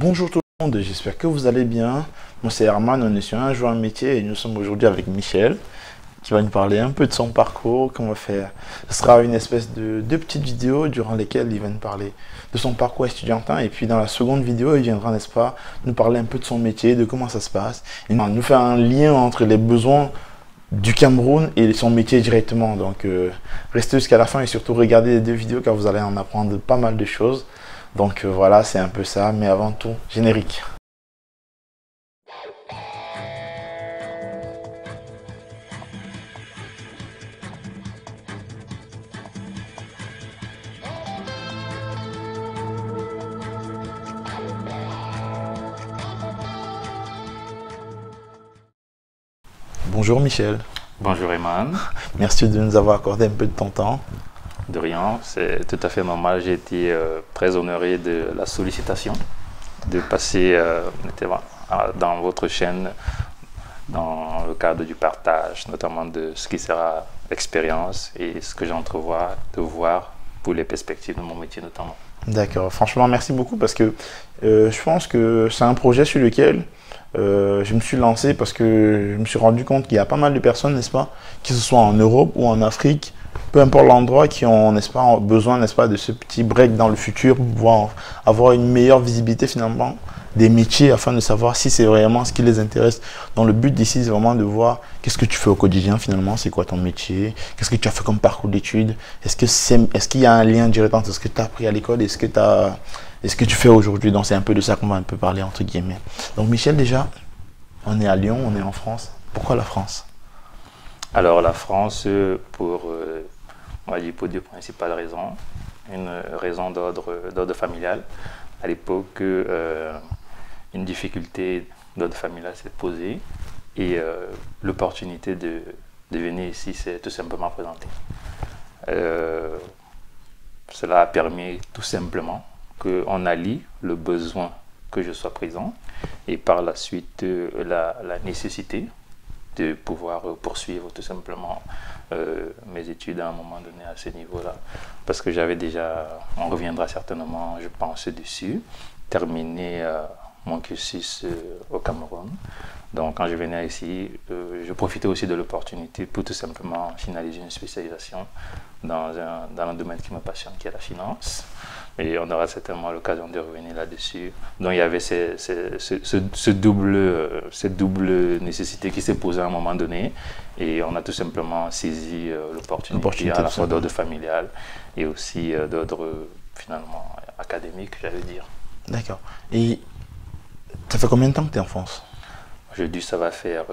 Bonjour tout le monde, j'espère que vous allez bien. Moi c'est Herman, on est sur un joueur métier et nous sommes aujourd'hui avec Michel qui va nous parler un peu de son parcours qu'on va faire. Ce sera une espèce de deux petites vidéos durant lesquelles il va nous parler de son parcours étudiantin et puis dans la seconde vidéo il viendra, n'est-ce pas, nous parler un peu de son métier, de comment ça se passe et nous faire un lien entre les besoins du Cameroun et son métier directement. Donc restez jusqu'à la fin et surtout regardez les deux vidéos car vous allez en apprendre pas mal de choses. Donc voilà, c'est un peu ça, mais avant tout, générique. Bonjour Michel. Bonjour Eman. Merci de nous avoir accordé un peu de ton temps. De rien, c'est tout à fait normal. J'ai été très honoré de la sollicitation, de passer dans votre chaîne dans le cadre du partage, notamment de ce qui sera l'expérience et ce que j'entrevois de voir pour les perspectives de mon métier notamment. D'accord, franchement merci beaucoup parce que je pense que c'est un projet sur lequel je me suis lancé parce que je me suis rendu compte qu'il y a pas mal de personnes, n'est-ce pas, que ce soit en Europe ou en Afrique, peu importe l'endroit, qui ont, n'est-ce pas, besoin, n'est-ce pas, de ce petit break dans le futur pour pouvoir avoir une meilleure visibilité finalement des métiers afin de savoir si c'est vraiment ce qui les intéresse. Donc le but d'ici, c'est vraiment de voir qu'est-ce que tu fais au quotidien finalement, c'est quoi ton métier, qu'est-ce que tu as fait comme parcours d'études, est-ce qu'il y a un lien direct entre ce que tu as appris à l'école et ce que tu fais aujourd'hui. Donc c'est un peu de ça qu'on va un peu parler entre guillemets. Donc Michel, déjà, on est à Lyon, on est en France. Pourquoi la France? Alors la France, on va dire pour deux principales raisons. Une raison d'ordre familial. À l'époque, une difficulté d'ordre familial s'est posée et l'opportunité de venir ici s'est tout simplement présentée. Cela a permis tout simplement qu'on allie le besoin que je sois présent et par la suite la nécessité de pouvoir poursuivre tout simplement mes études à un moment donné à ce niveau-là. Parce que j'avais déjà, on reviendra certainement, je pense, dessus, terminé mon cursus au Cameroun. Donc quand je venais ici, je profitais aussi de l'opportunité pour tout simplement finaliser une spécialisation dans un domaine qui me passionne, qui est la finance. Et on aura certainement l'occasion de revenir là-dessus. Donc il y avait cette double nécessité qui s'est posée à un moment donné. Et on a tout simplement saisi l'opportunité à la fois d'ordre familial et aussi d'ordre finalement académique, j'allais dire. D'accord. Et ça fait combien de temps que tu es en France? Aujourd'hui, ça va faire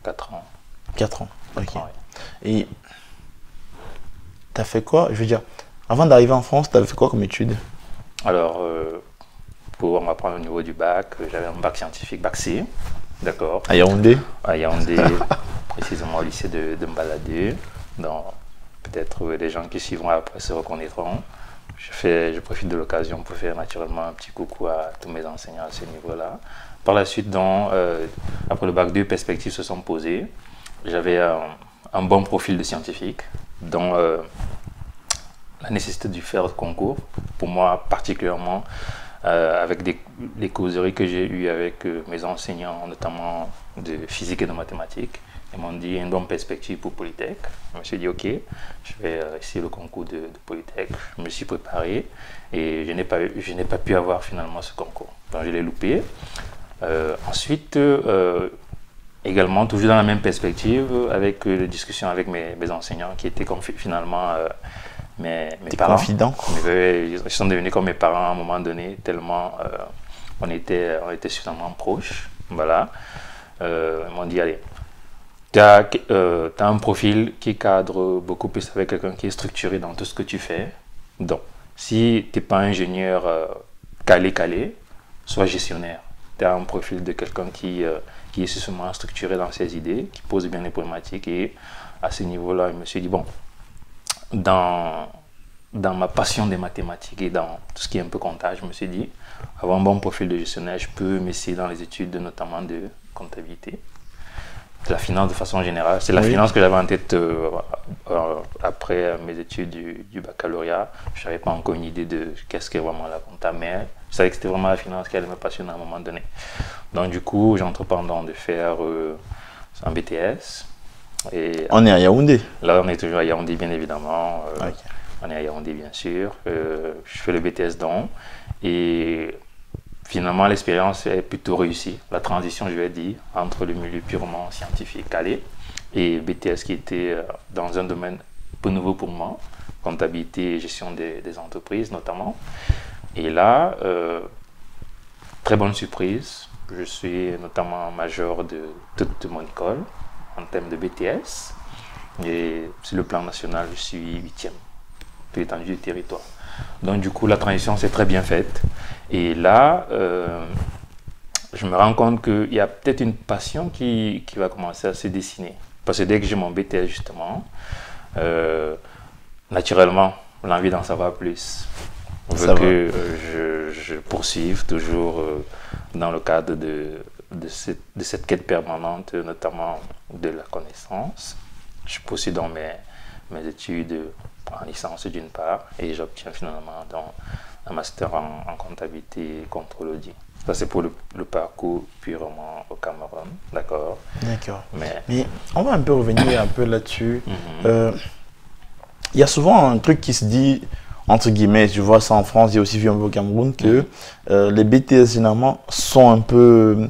4 ans. 4 ans, 4 ok. ans, oui. Et tu as fait quoi? Je veux dire, avant d'arriver en France, tu avais fait quoi comme études? Alors, pour m'apprendre au niveau du bac, j'avais un bac scientifique, bac C, d'accord. À Yaoundé? À Yaoundé, précisément au lycée de Mbaladé. Donc, peut-être les gens qui suivront après se reconnaîtront. Je profite de l'occasion pour faire naturellement un petit coucou à tous mes enseignants à ce niveau-là. Par la suite, après le bac 2, perspectives se sont posées. J'avais un bon profil de scientifique, dont la nécessité de faire concours, pour moi particulièrement, avec les causeries que j'ai eues avec mes enseignants, notamment de physique et de mathématiques. Ils m'ont dit une bonne perspective pour Polytech. Je me suis dit ok, je vais essayer le concours de Polytech. Je me suis préparé et je n'ai pas pu avoir finalement ce concours. Donc je l'ai loupé. Ensuite, également toujours dans la même perspective, avec les discussions avec mes enseignants qui étaient finalement mes parents. Confidents. Ils sont devenus comme mes parents à un moment donné, tellement on était suffisamment proches. Voilà. Ils m'ont dit allez, tu as un profil qui cadre beaucoup plus avec quelqu'un qui est structuré dans tout ce que tu fais. Donc, si tu n'es pas ingénieur calé, sois gestionnaire. Tu as un profil de quelqu'un qui est suffisamment structuré dans ses idées, qui pose bien les problématiques. Et à ce niveau-là, je me suis dit, bon, dans ma passion des mathématiques et dans tout ce qui est un peu comptage, je me suis dit, avoir un bon profil de gestionnaire, je peux m'essayer dans les études, notamment de comptabilité. la finance de façon générale. C'est la finance que j'avais en tête après mes études du baccalauréat. Je n'avais pas encore une idée de qu'est-ce qu'est vraiment la compta, mais je savais que c'était vraiment la finance qui allait me passionner à un moment donné. Donc du coup, j'entreprends de faire un BTS. Et, on est à Yaoundé? Là, on est toujours à Yaoundé, bien évidemment. On est à Yaoundé, bien sûr. Je fais le BTS donc. Et finalement, l'expérience est plutôt réussie. La transition, je vais dire, entre le milieu purement scientifique calé et BTS qui était dans un domaine peu nouveau pour moi, comptabilité et gestion des entreprises notamment. Et là, très bonne surprise, je suis notamment major de toute mon école en termes de BTS. Et sur le plan national, je suis 8e de l'étendue du territoire. Donc du coup, la transition s'est très bien faite. Et là, je me rends compte qu'il y a peut-être une passion qui va commencer à se dessiner. Parce que dès que j'ai mon BTS, justement, naturellement, l'envie d'en savoir plus. On veut que je poursuive toujours dans le cadre de cette quête permanente, notamment de la connaissance. Je poursuis dans mes études en licence d'une part et j'obtiens finalement un master en comptabilité et contrôle audit. Ça, c'est pour le parcours purement au Cameroun, d'accord. D'accord. Mais on va un peu revenir un peu là-dessus. Il y a souvent un truc qui se dit, entre guillemets, je vois ça en France, il y a aussi vu un peu au Cameroun, que les BTS généralement sont un peu,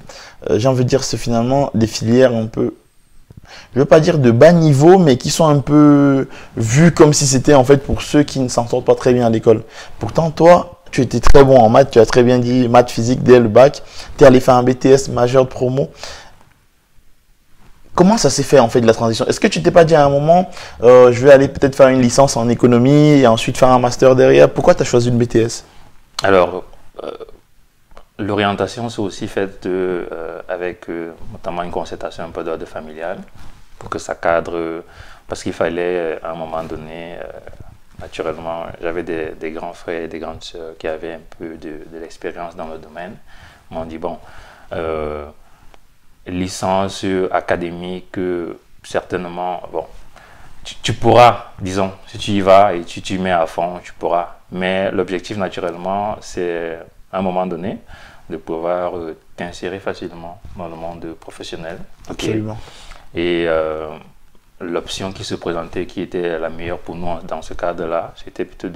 j'ai envie de dire, c'est finalement des filières un peu, je ne veux pas dire de bas niveau, mais qui sont un peu vues comme si c'était en fait pour ceux qui ne s'en sortent pas très bien à l'école. Pourtant, toi, tu étais très bon en maths, tu as très bien dit maths physique dès le bac, tu es allé faire un BTS majeur de promo. Comment ça s'est fait en fait de la transition? Est-ce que tu t'es pas dit à un moment, je vais aller peut-être faire une licence en économie et ensuite faire un master derrière? Pourquoi tu as choisi une BTS? Alors, l'orientation s'est aussi faite avec notamment une concertation un peu d'ordre familial pour que ça cadre, parce qu'il fallait à un moment donné, naturellement, j'avais des grands frères et des grandes sœurs qui avaient un peu de l'expérience dans le domaine. Ils m'ont dit, bon, licence académique, certainement, bon, tu pourras, disons, si tu y vas et tu t'y mets à fond, tu pourras. Mais l'objectif, naturellement, c'est à un moment donné de pouvoir t'insérer facilement dans le monde professionnel. Absolument. Et l'option qui se présentait, qui était la meilleure pour nous dans ce cadre-là, c'était plutôt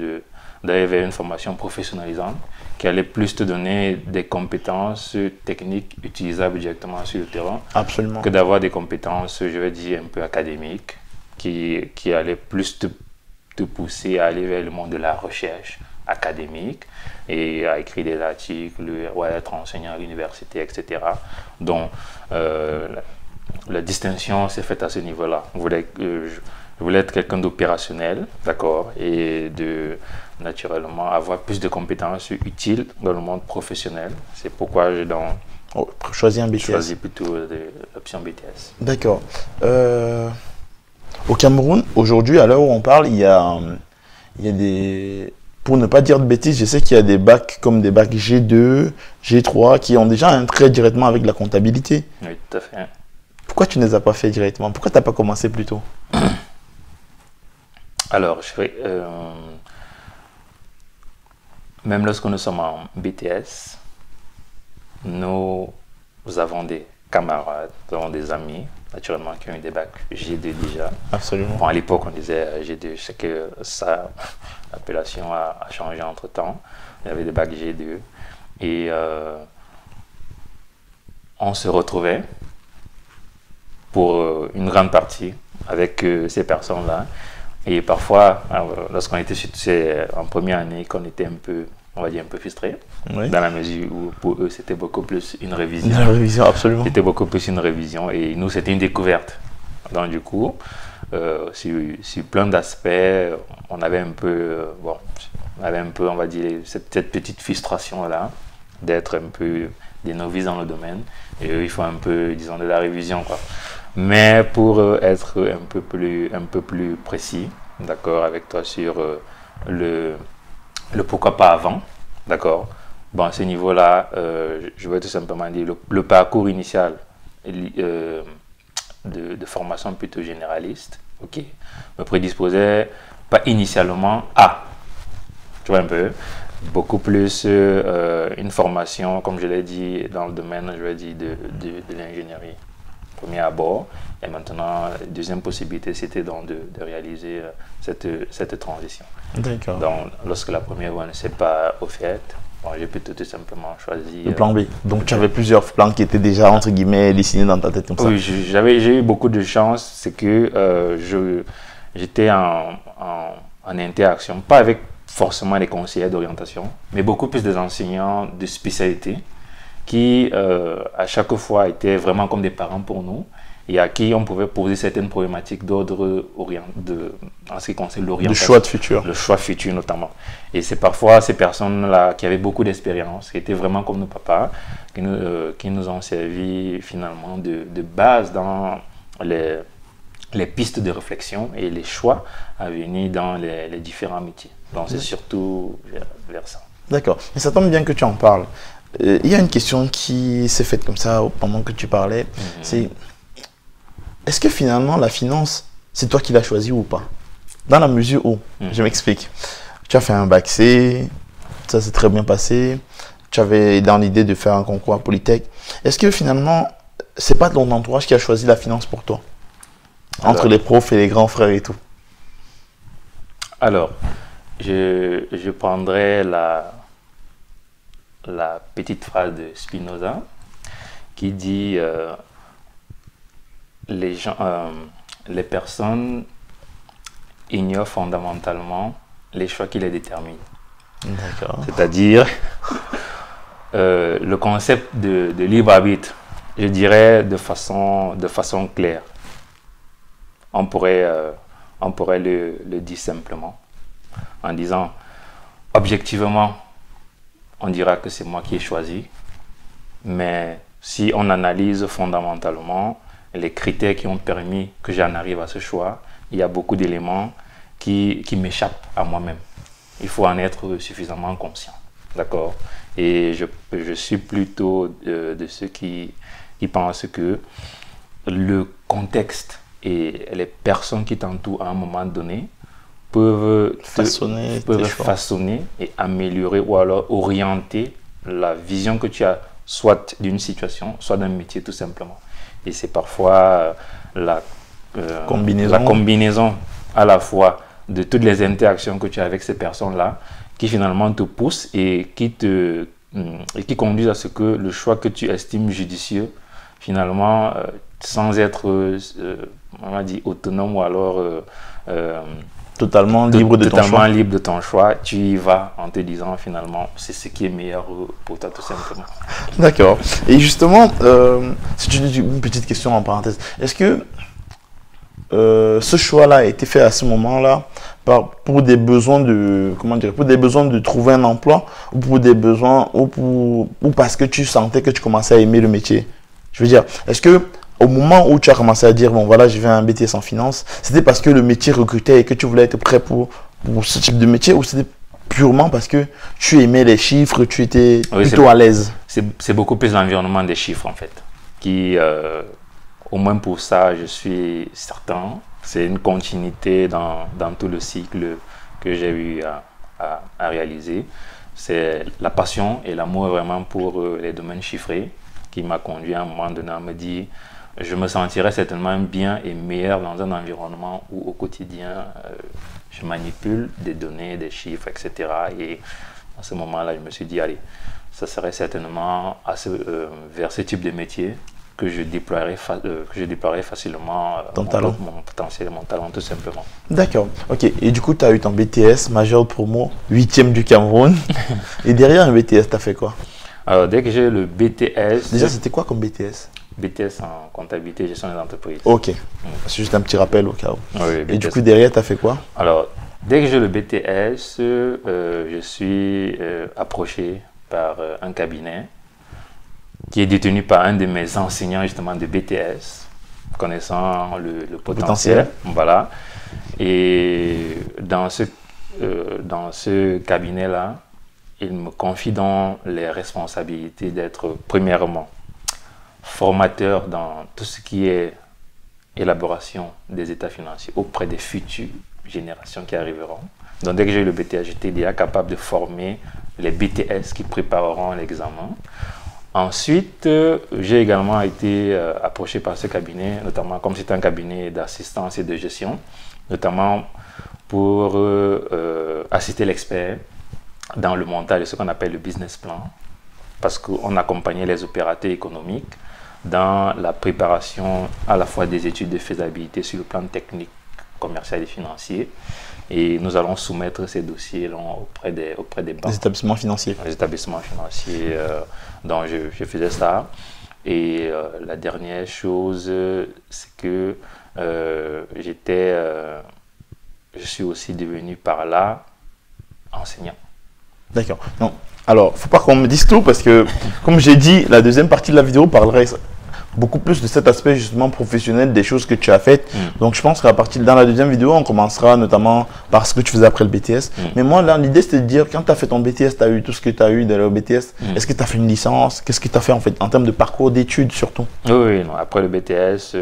d'aller vers une formation professionnalisante qui allait plus te donner des compétences techniques utilisables directement sur le terrain. Absolument. Que d'avoir des compétences, je vais dire, un peu académiques qui allaient plus te pousser à aller vers le monde de la recherche académique et à écrire des articles ou à être enseignant à l'université, etc. Donc, la distinction s'est faite à ce niveau-là. Je voulais être quelqu'un d'opérationnel, d'accord, et de naturellement avoir plus de compétences utiles dans le monde professionnel. C'est pourquoi j'ai choisi un BTS. Choisi plutôt l'option BTS. D'accord. Au Cameroun, aujourd'hui, à l'heure où on parle, il y a des... Pour ne pas dire de bêtises, je sais qu'il y a des bacs comme des bacs G2, G3 qui ont déjà un trait directement avec la comptabilité. Oui, tout à fait. Pourquoi tu ne les as pas fait directement? Pourquoi tu n'as pas commencé plus tôt? Alors, même lorsque nous sommes en BTS, nous avons des camarades, nous avons des amis, naturellement, qui ont eu des bacs G2 déjà. Absolument. Bon, à l'époque, on disait G2. Je sais que l'appellation a changé entre-temps. Il y avait des bacs G2. Et on se retrouvait pour une grande partie avec ces personnes-là. Et parfois, lorsqu'on était en première année, qu'on était un peu, on va dire, un peu frustré, oui, dans la mesure où pour eux, c'était beaucoup plus une révision. Une révision, absolument. C'était beaucoup plus une révision et nous, c'était une découverte. Donc du coup, sur plein d'aspects, on avait un peu, on va dire, cette petite frustration-là d'être un peu des novices dans le domaine. Et eux, ils font un peu, disons, de la révision, quoi. Mais pour être un peu plus précis, d'accord, avec toi sur le pourquoi pas avant, d'accord. Bon, à ce niveau-là, je vais tout simplement dire le parcours initial de formation plutôt généraliste, ok, me prédisposait pas initialement à, tu vois un peu, beaucoup plus une formation, comme je l'ai dit, dans le domaine, je l'ai dit, de l'ingénierie, premier abord. Et maintenant, la deuxième possibilité, c'était donc de réaliser cette transition. D'accord. Donc, lorsque la première voie ne s'est pas offerte, bon, j'ai plutôt tout simplement choisi... Le plan B. Donc, tu avais plusieurs plans qui étaient déjà, entre guillemets, dessinés dans ta tête comme ça. Oui, j'ai eu beaucoup de chance. C'est que j'étais en interaction, pas avec forcément les conseillers d'orientation, mais beaucoup plus des enseignants de spécialité qui, à chaque fois, étaient vraiment comme des parents pour nous et à qui on pouvait poser certaines problématiques d'ordre en ce qui concerne l'orientation. Le choix de futur. Le choix futur notamment. Et c'est parfois ces personnes-là qui avaient beaucoup d'expérience, qui étaient vraiment comme nos papas, qui nous ont servi finalement de base dans les pistes de réflexion et les choix à venir dans les différents métiers. Donc c'est surtout vers ça. D'accord. Et ça tombe bien que tu en parles. Il y a une question qui s'est faite comme ça pendant que tu parlais. C'est, est-ce que finalement la finance, c'est toi qui l'as choisi ou pas? Dans la mesure où, je m'explique, tu as fait un bac C, ça s'est très bien passé, tu avais dans l'idée de faire un concours à Polytech. Est-ce que finalement, c'est pas ton entourage qui a choisi la finance pour toi? Entre les profs et les grands frères et tout. Alors, je prendrais la petite phrase de Spinoza qui dit les personnes ignorent fondamentalement les choix qui les déterminent. D'accord. C'est-à-dire le concept de libre arbitre, je dirais de façon claire. On pourrait le dire simplement en disant objectivement, on dira que c'est moi qui ai choisi, mais si on analyse fondamentalement les critères qui ont permis que j'en arrive à ce choix, il y a beaucoup d'éléments qui m'échappent à moi-même. Il faut en être suffisamment conscient, d'accord? Et je suis plutôt de ceux qui pensent que le contexte et les personnes qui t'entourent à un moment donné peuvent façonner et améliorer ou alors orienter la vision que tu as soit d'une situation, soit d'un métier tout simplement. Et c'est parfois la combinaison à la fois de toutes les interactions que tu as avec ces personnes-là qui finalement te poussent et qui conduisent à ce que le choix que tu estimes judicieux, finalement, sans être, on va dire, autonome ou alors totalement libre de ton choix, tu y vas en te disant finalement c'est ce qui est meilleur pour toi tout simplement. D'accord. Et justement, si tu dis une petite question en parenthèse, est-ce que ce choix-là a été fait à ce moment-là pour des besoins de, comment dire, pour des besoins de trouver un emploi ou pour des besoins ou parce que tu sentais que tu commençais à aimer le métier? Je veux dire, est-ce que au moment où tu as commencé à dire, bon voilà, je vais un BTS en finance, c'était parce que le métier recrutait et que tu voulais être prêt pour ce type de métier ou c'était purement parce que tu aimais les chiffres, tu étais plutôt à l'aise? C'est beaucoup plus l'environnement des chiffres en fait, qui, au moins pour ça, je suis certain, c'est une continuité dans tout le cycle que j'ai eu à réaliser. C'est la passion et l'amour vraiment pour les domaines chiffrés qui m'a conduit à un moment donné à me dire je me sentirais certainement bien et meilleur dans un environnement où au quotidien je manipule des données, des chiffres, etc. Et à ce moment-là, je me suis dit, allez, ça serait certainement vers ce type de métier que je déploierais facilement mon potentiel et mon talent tout simplement. D'accord, ok. Et du coup, tu as eu ton BTS, major promo, 8e du Cameroun. Et derrière un BTS, tu as fait quoi? Alors, dès que j'ai le BTS... Déjà, c'était quoi comme BTS? BTS en comptabilité et gestion des entreprises. Ok, c'est juste un petit rappel au cas où. Oui, et du coup, derrière, tu as fait quoi? Alors, dès que j'ai le BTS, je suis approché par un cabinet qui est détenu par un de mes enseignants justement de BTS, connaissant le potentiel. Voilà. Et dans ce cabinet-là, il me confie dans les responsabilités d'être premièrement formateur dans tout ce qui est élaboration des états financiers auprès des futures générations qui arriveront. Donc dès que j'ai eu le BTS, j'étais déjà capable de former les BTS qui prépareront l'examen. Ensuite, j'ai également été approché par ce cabinet, notamment comme c'était un cabinet d'assistance et de gestion, notamment pour assister l'expert dans le montage de ce qu'on appelle le business plan, parce qu'on accompagnait les opérateurs économiques dans la préparation à la fois des études de faisabilité sur le plan technique, commercial et financier. Et nous allons soumettre ces dossiers auprès des banques. Des établissements financiers. Les établissements financiers, dont je faisais ça. Et la dernière chose, c'est que je suis aussi devenu par là enseignant. D'accord. Non. Alors, faut pas qu'on me dise tout parce que, comme j'ai dit, la deuxième partie de la vidéo parlerait beaucoup plus de cet aspect justement professionnel des choses que tu as faites. Donc, je pense qu'à partir dans la deuxième vidéo, on commencera notamment par ce que tu faisais après le BTS. Mais moi, là, l'idée, c'était de dire, quand tu as fait ton BTS, tu as eu tout ce que tu as eu d'aller au BTS. Est-ce que tu as fait une licence? Qu'est-ce que tu as fait en fait en termes de parcours d'études surtout? Oui, non. Après le BTS,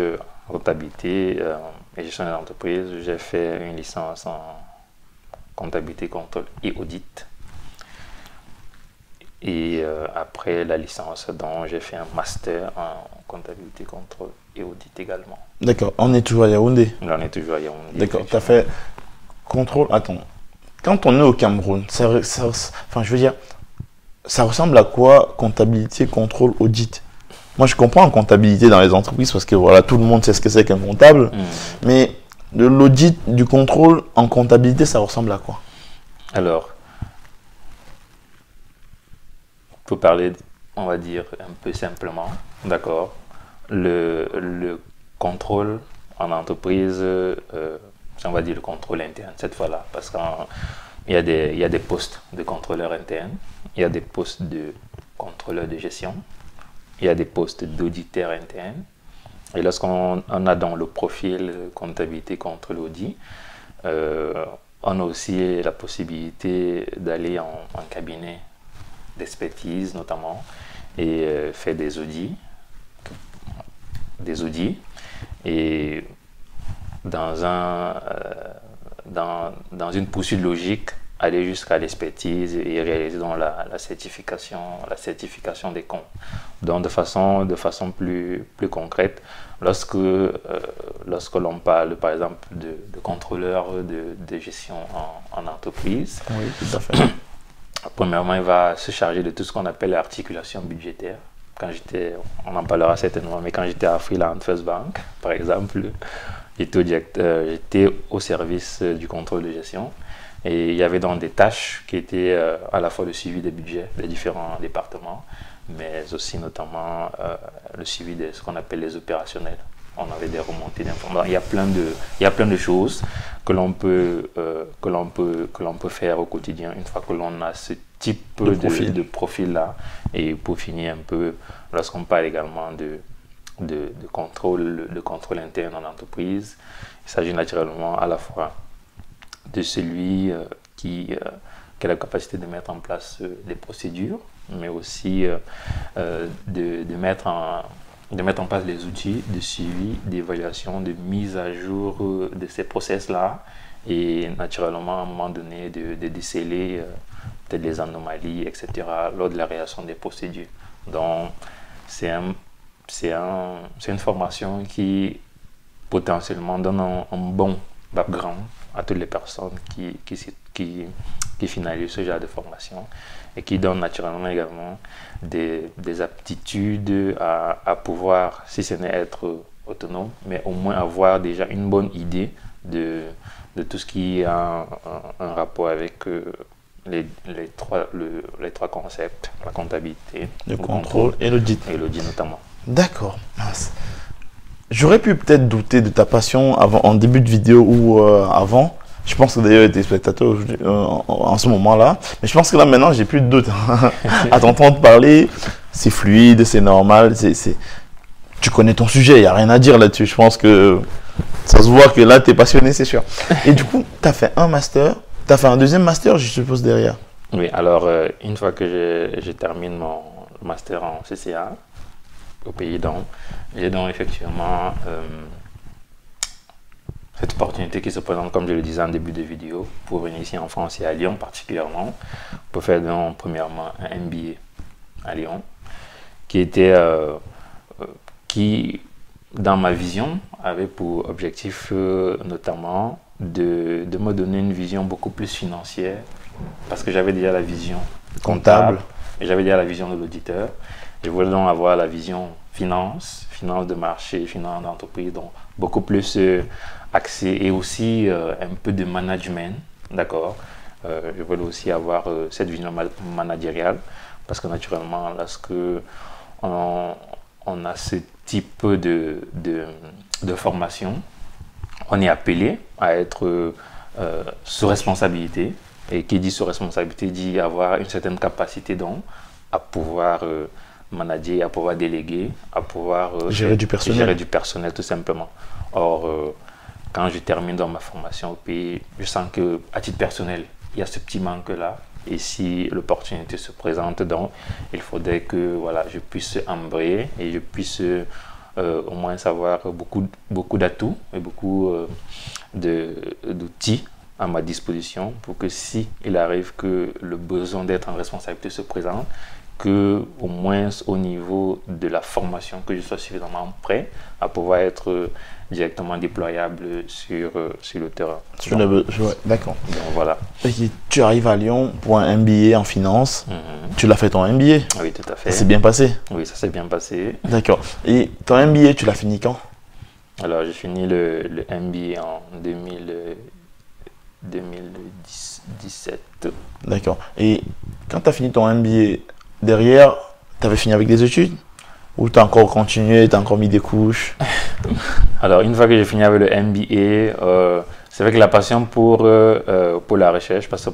comptabilité et gestion des entreprises, j'ai fait une licence en comptabilité, contrôle et audit. Et après la licence, donc j'ai fait un master en comptabilité, contrôle et audit également. D'accord, on est toujours à Yaoundé. Là, on est toujours à Yaoundé. D'accord, tu as fait contrôle. Attends, quand on est au Cameroun, enfin, je veux dire, ça ressemble à quoi comptabilité, contrôle, audit? Moi, je comprends en comptabilité dans les entreprises parce que voilà, tout le monde sait ce que c'est qu'un comptable. Mais de l'audit, du contrôle en comptabilité, ça ressemble à quoi? Alors, pour parler, on va dire un peu simplement, d'accord. Le contrôle en entreprise, on va dire le contrôle interne cette fois-là, parce qu'il y a des postes de contrôleur interne, il y a des postes de contrôleur de gestion, il y a des postes d'auditeur interne. Et lorsqu'on a dans le profil comptabilité contrôle audit, on a aussi la possibilité d'aller en cabinet d'expertise notamment et faire des audits et dans une poursuite logique aller jusqu'à l'expertise et réaliser donc la certification des comptes. Donc de façon plus concrète, lorsque l'on parle par exemple de contrôleur de gestion en entreprise, oui, tout à fait. Premièrement, il va se charger de tout ce qu'on appelle l'articulation budgétaire. On en parlera certainement, mais quand j'étais à Freeland First Bank, par exemple, j'étais au service du contrôle de gestion. Et il y avait donc des tâches qui étaient à la fois le suivi des budgets des différents départements, mais aussi notamment le suivi de ce qu'on appelle les opérationnels. On avait des remontées d'informations. Il y a plein de choses que l'on peut faire au quotidien une fois que l'on a ce type de profil-là. Et pour finir un peu, lorsqu'on parle également de contrôle interne en entreprise, il s'agit naturellement à la fois de celui qui a la capacité de mettre en place des procédures, mais aussi de mettre en place des outils de suivi, d'évaluation, de mise à jour de ces process-là et naturellement à un moment donné de déceler peut-être des anomalies, etc. lors de la réalisation des procédures. Donc c'est une formation qui potentiellement donne un bon background à toutes les personnes qui finalisent ce genre de formation et qui donne naturellement également des aptitudes à pouvoir, si ce n'est être autonome, mais au moins avoir déjà une bonne idée de tout ce qui a un rapport avec les trois concepts, la comptabilité, le contrôle et l'audit. Et l'audit notamment. D'accord. J'aurais pu peut-être douter de ta passion en début de vidéo ou avant. Je pense que d'ailleurs, tes spectateurs en ce moment-là. Mais je pense que là, maintenant, j'ai plus de doute. À t'entendre parler, c'est fluide, c'est normal. Tu connais ton sujet, il n'y a rien à dire là-dessus. Je pense que ça se voit que là, tu es passionné, c'est sûr. Et du coup, tu as fait un master. Tu as fait un deuxième master, je suppose, derrière. Oui, alors, une fois que je termine mon master en CCA, au pays donc, j'ai donc effectivement cette opportunité qui se présente, comme je le disais en début de vidéo, pour venir ici en France et à Lyon particulièrement, pour faire donc, premièrement un MBA à Lyon, qui, dans ma vision, avait pour objectif notamment de me donner une vision beaucoup plus financière, parce que j'avais déjà la vision comptable et j'avais déjà la vision de l'auditeur. Je voulais donc avoir la vision finance de marché, finance d'entreprise, donc beaucoup plus axé et aussi un peu de management, d'accord. Je voulais aussi avoir cette vision managériale, parce que naturellement, lorsque on a ce type de formation, on est appelé à être sous responsabilité. Et qui dit sous responsabilité dit avoir une certaine capacité donc à pouvoir manager, à pouvoir déléguer, à pouvoir gérer du personnel tout simplement. Or, quand je termine dans ma formation au pays, je sens qu'à titre personnel, il y a ce petit manque-là. Et si l'opportunité se présente, donc, il faudrait que voilà, je puisse embrayer et je puisse au moins savoir beaucoup d'atouts et beaucoup d'outils à ma disposition pour que si il arrive que le besoin d'être en responsabilité se présente, que au moins au niveau de la formation, que je sois suffisamment prêt à pouvoir être directement déployable sur le terrain. D'accord. Donc voilà. Tu arrives à Lyon pour un MBA en finance. Tu l'as fait ton MBA? Oui, tout à fait. Ça s'est bien passé? Oui, ça s'est bien passé. D'accord. Et ton MBA, tu l'as fini quand? Alors, j'ai fini le MBA en 2017. D'accord. Et quand tu as fini ton MBA, derrière, tu avais fini avec des études? Ou tu as encore continué, tu as encore mis des couches? Alors, une fois que j'ai fini avec le MBA, c'est avec la passion pour la recherche, parce que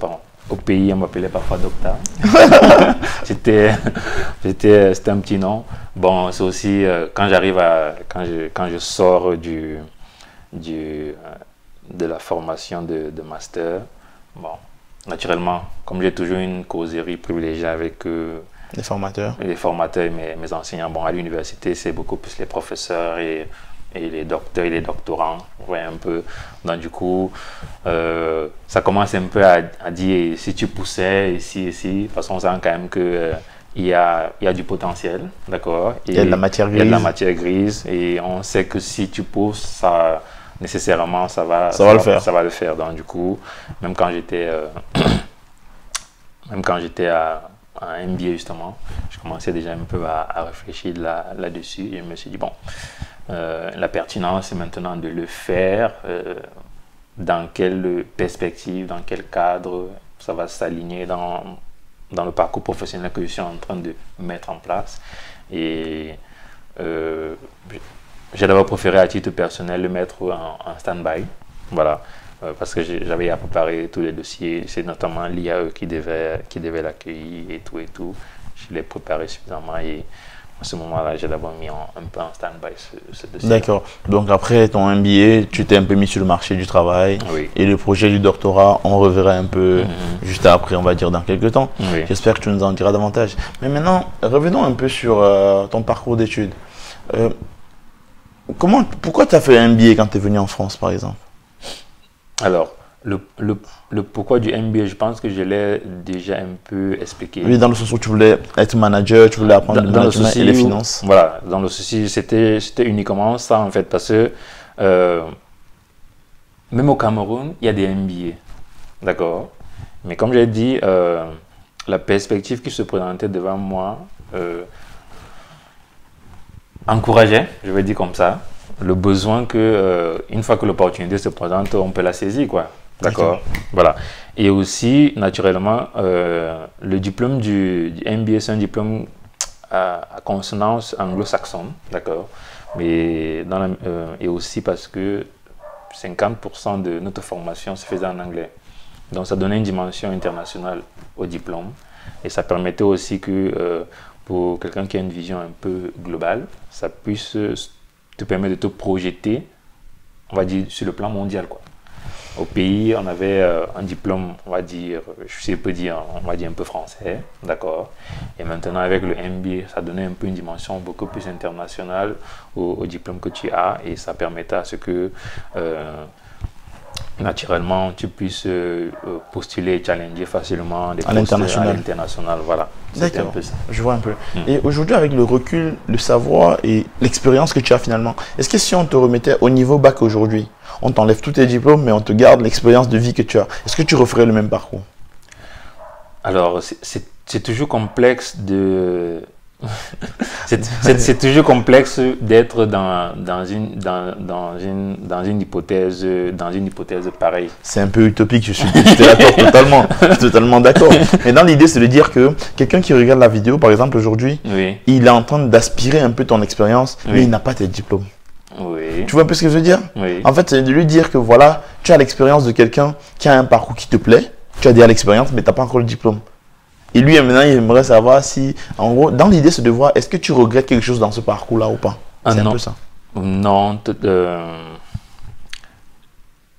au pays, on m'appelait parfois docteur. C'était un petit nom. Bon, c'est aussi quand je sors de la formation de master, bon, naturellement, comme j'ai toujours une causerie privilégiée avec les formateurs et mes enseignants, bon, à l'université, c'est beaucoup plus les professeurs et les docteurs et les doctorants, ouais, un peu. Donc du coup, ça commence un peu à dire si tu poussais ici, parce qu'on sent quand même que il y a du potentiel, d'accord. Il y a de la matière grise. Il y a de la matière grise et on sait que si tu pousses, ça nécessairement ça va le faire. Donc du coup, même quand j'étais à un MBA justement, je commençais déjà un peu à réfléchir là-dessus et je me suis dit bon, la pertinence c'est maintenant de le faire, dans quelle perspective, dans quel cadre ça va s'aligner dans le parcours professionnel que je suis en train de mettre en place. Et j'ai d'abord préféré à titre personnel le mettre en stand-by, voilà, parce que j'avais à préparer tous les dossiers, c'est notamment l'IAE qui devait l'accueillir et tout. Je l'ai préparé suffisamment et à ce moment-là, j'ai d'abord mis un peu en stand-by ce dossier. D'accord. Donc après ton MBA, tu t'es un peu mis sur le marché du travail. Oui. Et le projet du doctorat, on reverra un peu juste après, on va dire dans quelques temps. Oui. J'espère que tu nous en diras davantage. Mais maintenant, revenons un peu sur ton parcours d'études. Pourquoi tu as fait un MBA quand tu es venu en France, par exemple? Alors, le pourquoi du MBA, je pense que je l'ai déjà un peu expliqué. Oui, dans le sens où tu voulais être manager, tu voulais apprendre le management et les finances. Voilà, dans le souci, c'était uniquement ça en fait, parce que même au Cameroun, il y a des MBA, d'accord. Mais comme j'ai dit, la perspective qui se présentait devant moi encourageait, je vais dire comme ça, le besoin que, une fois que l'opportunité se présente, on peut la saisir, quoi. D'accord. Voilà. Et aussi, naturellement, le diplôme du MBA, c'est un diplôme à consonance anglo-saxonne, d'accord. Mais et aussi parce que 50% de notre formation se faisait en anglais. Donc, ça donnait une dimension internationale au diplôme. Et ça permettait aussi que, pour quelqu'un qui a une vision un peu globale, ça puisse te permettre de te projeter, on va dire, sur le plan mondial, quoi. Au pays, on avait un diplôme, on va dire, je peux dire, on va dire un peu français, d'accord. Et maintenant, avec le MBA, ça donnait un peu une dimension beaucoup plus internationale au diplôme que tu as, et ça permettait à ce que naturellement, tu puisses postuler et challenger facilement des À postes à l'international. l'international. Voilà, c'était un D'accord, peu ça. je vois un peu. Et aujourd'hui, avec le recul, le savoir et l'expérience que tu as finalement, est-ce que si on te remettait au niveau bac aujourd'hui, on t'enlève tous tes diplômes, mais on te garde l'expérience de vie que tu as, est-ce que tu referais le même parcours? Alors, c'est toujours complexe de... c'est toujours complexe d'être dans une hypothèse pareille. C'est un peu utopique, je te l'accorde totalement. Je suis totalement d'accord. Mais dans l'idée, c'est de dire que quelqu'un qui regarde la vidéo, par exemple, aujourd'hui, Oui, il est en train d'aspirer un peu ton expérience, mais Oui. il n'a pas tes diplômes. oui, Tu vois un peu ce que je veux dire? oui. En fait, c'est de lui dire que voilà, tu as l'expérience de quelqu'un qui a un parcours qui te plaît, tu as déjà l'expérience, mais tu n'as pas encore le diplôme. Et lui, maintenant, il aimerait savoir si, en gros, dans l'idée, c'est de voir, est-ce que tu regrettes quelque chose dans ce parcours-là ou pas? Ah, C'est un non. peu ça. Non,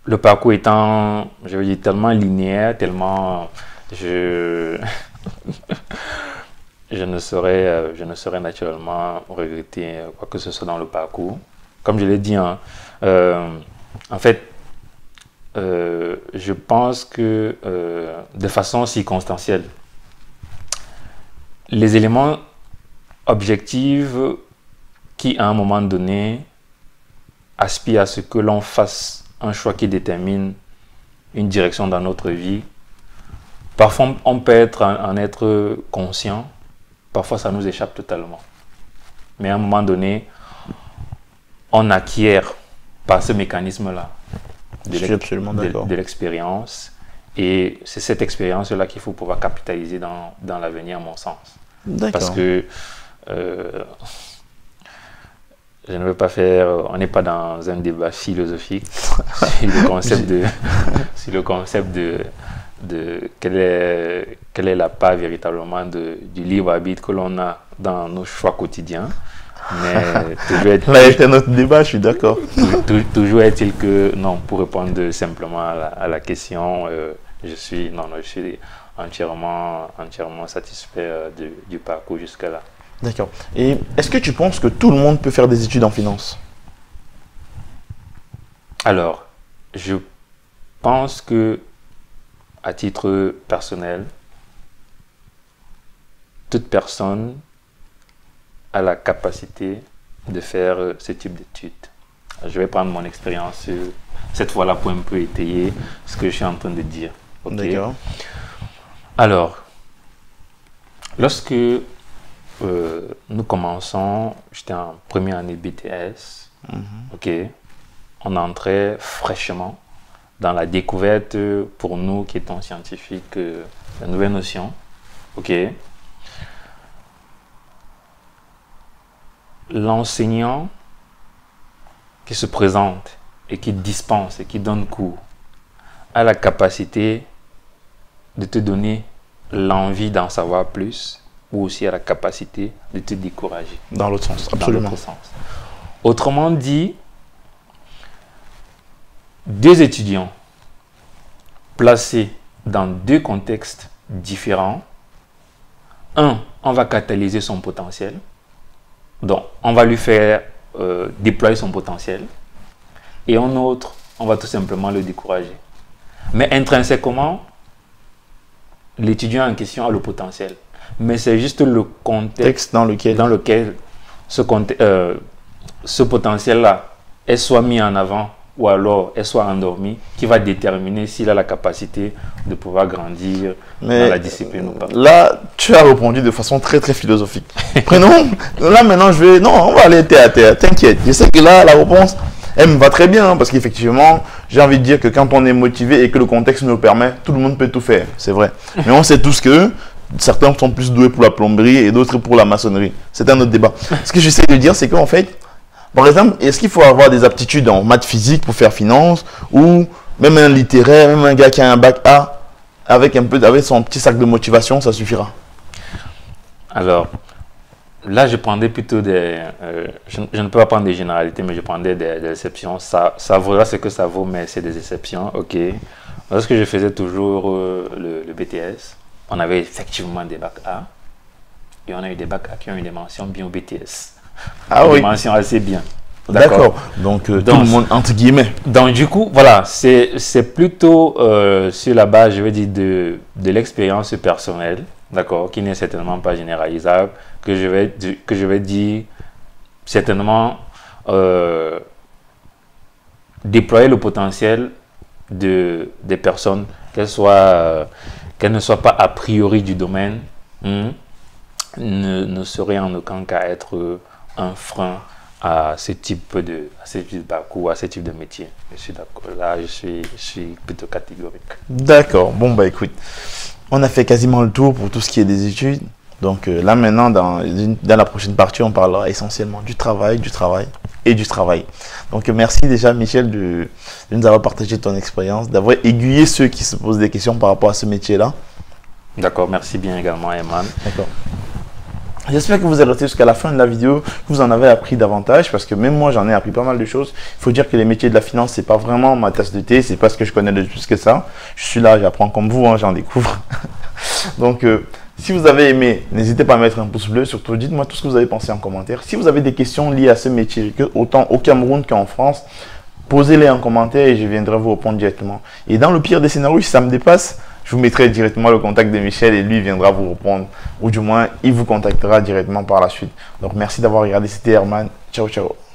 le parcours étant, je veux dire, tellement linéaire, tellement... Je, je ne saurais naturellement regretter quoi que ce soit dans le parcours. Comme je l'ai dit, hein, en fait, je pense que de façon circonstancielle, les éléments objectifs qui, à un moment donné, aspirent à ce que l'on fasse un choix qui détermine une direction dans notre vie, parfois on peut en être conscient, parfois ça nous échappe totalement. Mais à un moment donné, on acquiert par ce mécanisme-là Je suis absolument d'accord. de l'expérience. Et c'est cette expérience-là qu'il faut pouvoir capitaliser dans l'avenir, à mon sens. Parce D'accord. que je ne veux pas faire, on n'est pas dans un débat philosophique sur le concept de quelle est la part véritablement du libre arbitre que l'on a dans nos choix quotidiens. Mais Là, il y a notre débat, je suis d'accord. toujours est-il que, non, pour répondre simplement à la question, je suis entièrement satisfait du parcours jusque-là. D'accord. Et est-ce que tu penses que tout le monde peut faire des études en finance? Alors, je pense que, à titre personnel, toute personne a la capacité de faire ce type d'études. Je vais prendre mon expérience cette fois-là pour un peu étayer ce que je suis en train de dire. Ok. D'accord. Alors, lorsque nous commençons, j'étais en première année BTS, ok, on entrait fraîchement dans la découverte pour nous qui étions scientifiques de nouvelles notions, ok. L'enseignant qui se présente et qui dispense et qui donne cours a la capacité de te donner l'envie d'en savoir plus ou aussi a la capacité de te décourager. Dans l'autre sens, Dans absolument. l'autre sens. Autrement dit, deux étudiants placés dans deux contextes différents, un, on va catalyser son potentiel, donc on va lui faire déployer son potentiel, et un autre, on va tout simplement le décourager. Mais intrinsèquement, l'étudiant en question a le potentiel. Mais c'est juste le contexte Texte dans lequel ce potentiel-là est soit mis en avant ou alors est soit endormi, qui va déterminer s'il a la capacité de pouvoir grandir dans la discipline ou pas. Là, tu as répondu de façon très très philosophique. Prenons, là maintenant non, on va aller terre à terre, t'inquiète. Je sais que là, la réponse, elle me va très bien, hein, parce qu'effectivement, j'ai envie de dire que quand on est motivé et que le contexte nous le permet, tout le monde peut tout faire, c'est vrai. Mais on sait tous que certains sont plus doués pour la plomberie et d'autres pour la maçonnerie. C'est un autre débat. Ce que j'essaie de dire, c'est qu'en fait, par exemple, est-ce qu'il faut avoir des aptitudes en maths physique pour faire finance, ou même un littéraire, même un gars qui a un bac A, avec son petit sac de motivation, ça suffira? Alors, là, je prendrais plutôt je ne peux pas prendre des généralités, mais je prendrais des exceptions. Ça vaudra ce que ça vaut, mais c'est des exceptions, ok. Lorsque je faisais toujours le BTS, on avait effectivement des bacs A, et on a eu des bacs A qui ont une dimension bien au BTS. Ah Une oui. dimension assez bien. D'accord. Donc, tout le monde, entre guillemets. Donc, du coup, voilà, c'est plutôt sur la base, je vais dire, de l'expérience personnelle, d'accord, qui n'est certainement pas généralisable, que je vais dire, certainement, déployer le potentiel des personnes, qu'elles ne soient pas a priori du domaine, ne saurait en aucun cas être un frein à ce type de parcours, à ce type de métier. Je suis d'accord. Là, je suis plutôt catégorique. D'accord. Bon, bah écoute, on a fait quasiment le tour pour tout ce qui est des études. Donc là, maintenant, dans la prochaine partie, on parlera essentiellement du travail et du travail. Donc merci déjà, Michel, de nous avoir partagé ton expérience, d'avoir aiguillé ceux qui se posent des questions par rapport à ce métier-là. D'accord. Merci bien également, Eman. D'accord. J'espère que vous êtes resté jusqu'à la fin de la vidéo, que vous en avez appris davantage, parce que même moi, j'en ai appris pas mal de choses. Il faut dire que les métiers de la finance, c'est pas vraiment ma tasse de thé, c'est pas ce que je connais de plus que ça. Je suis là, j'apprends comme vous, hein, j'en découvre. Donc, si vous avez aimé, n'hésitez pas à mettre un pouce bleu. Surtout, dites-moi tout ce que vous avez pensé en commentaire. Si vous avez des questions liées à ce métier, autant au Cameroun qu'en France, posez-les en commentaire et je viendrai vous répondre directement. Et dans le pire des scénarios, si ça me dépasse, je vous mettrai directement le contact de Michel et lui viendra vous répondre. Ou du moins, il vous contactera directement par la suite. Donc, merci d'avoir regardé. C'était Herman. Ciao, ciao.